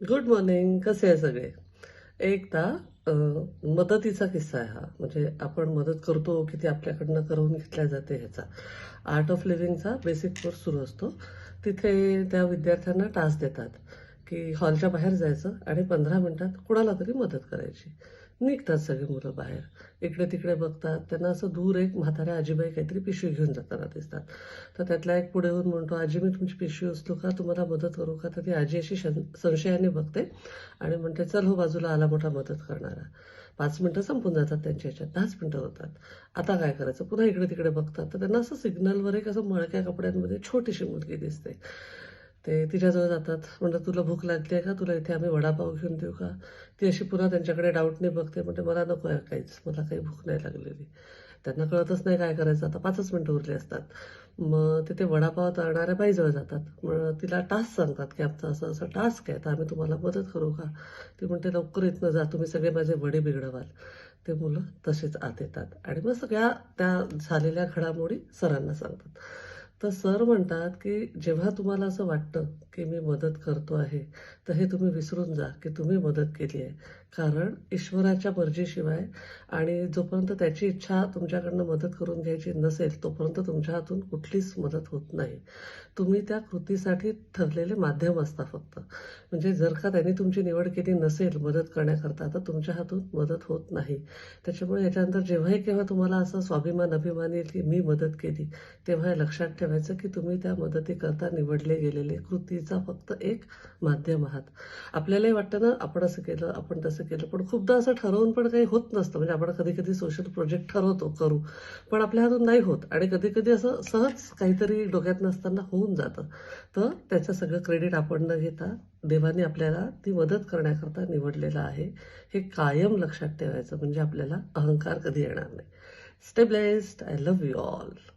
Good morning. कसे आहे सगळे? एकदा अ, मदतीचा किस्सा आहे हा. म्हणजे आपण मदत करतो की ती आपल्याकडनं करून घेतल्या जाते ह्याचा. आर्ट ऑफ लिव्हिंगचा बेसिक कोर्स सुरू असतो. तिथे त्या विद्यार्थ्यांना टास्क देतात की हॉलच्या बाहेर जायचं आणि 15 मिनिटात कुणाला तरी मदत करायची. निघतात सगळी मुलं बाहेर. इकडे तिकडे बघतात. त्यांना असं दूर एक म्हाताऱ्या आजीबाई काहीतरी पिशवी घेऊन जाताना दिसतात. तर त्यातला एक पुढे येऊन म्हणतो, "आजी, मी तुमची पिशवी उचलू का? तुम्हाला मदत करू का?" तर ती आजी अशी संशयाने बघते आणि म्हणते, "चल हो बाजूला, आला मोठा मदत करणारा." 5 मिनिटं संपून जातात त्यांच्या ह्याच्यात. 10च मिनिटं होतात. आता काय करायचं? पुन्हा इकडे-तिकडे बघतात. तर त्यांना असं सिग्नलवर एक असं मळक्या कपड्यांमध्ये छोटीशी मुलगी दिसते. ते तिच्याजवळ जातात. म्हणतात, "तुला भूक लागली आहे का? तुला इथे आम्ही वडापाव घेऊन देऊ का?" ती अशी पुन्हा त्यांच्याकडे डाऊटने बघते. म्हणते, "मला नको आहे काहीच. मला काही भूक नाही लागलेली." त्यांना कळतच नाही काय करायचं. आता 5च मिनिटं उरली असतात. मग ते वडापाव तळणाऱ्या बाईजवळ जातात. मग तिला टास्क सांगतात, की आमचा असं-असं टास्क आहे, तर आम्ही तुम्हाला मदत करू का? ती म्हणते, "लवकर इथनं जा, तुम्ही सगळे माझे वडे बिघडवाल." ते मुलं तसेच आत येतात आणि मग सगळ्या त्या झालेल्या घडामोडी सरांना सांगतात. तर सर म्हणतात, की जेव्हा तुम्हाला असं वाटतं, की मी मदत करतो आहे, तर हे तुम्ही विसरून जा, की तुम्ही मदत केली आहे. कारण ईश्वराच्या मर्जीशिवाय आणि जोपर्यंत त्याची इच्छा तुमच्याकडनं मदत करून घ्यायची नसेल, तोपर्यंत तुमच्या हातून कुठलीच मदत होत नाही. तुम्ही त्या कृतीसाठी ठरलेले माध्यम असता फक्त. म्हणजे जर का त्यांनी तुमची निवड केली नसेल मदत करण्याकरता, तर तुमच्या हातून मदत होत नाही. त्याच्यामुळे याच्यानंतर जेव्हाही केव्हा तुम्हाला असा स्वाभिमान, अभिमान येईल, की मी मदत केली, तेव्हा हे लक्षात ठेवायचं, की तुम्ही त्या मदतीकरता निवडले गेलेले कृतीचा फक्त एक माध्यम आहात. आपल्यालाही वाटतं ना, आपण असं केलं, आपण तसं केलं, पण खूपदा असं ठरवून पण काही होत नसतं. म्हणजे आपण कधी-कधी सोशल प्रोजेक्ट ठरवतो करू, पण आपल्या हातून नाही होत आणि कधी-कधी असं सहज काहीतरी डोक्यात नसताना होऊन जातं. तर त्याचं सगळं क्रेडिट आपण न घेता देवाने आपल्याला ती मदत करण्याकरता निवडलेलं आहे. हे कायम लक्षात ठेवायचं म्हणजे आपल्याला अहंकार कधी येणार नाही. Stay blessed. I love you all.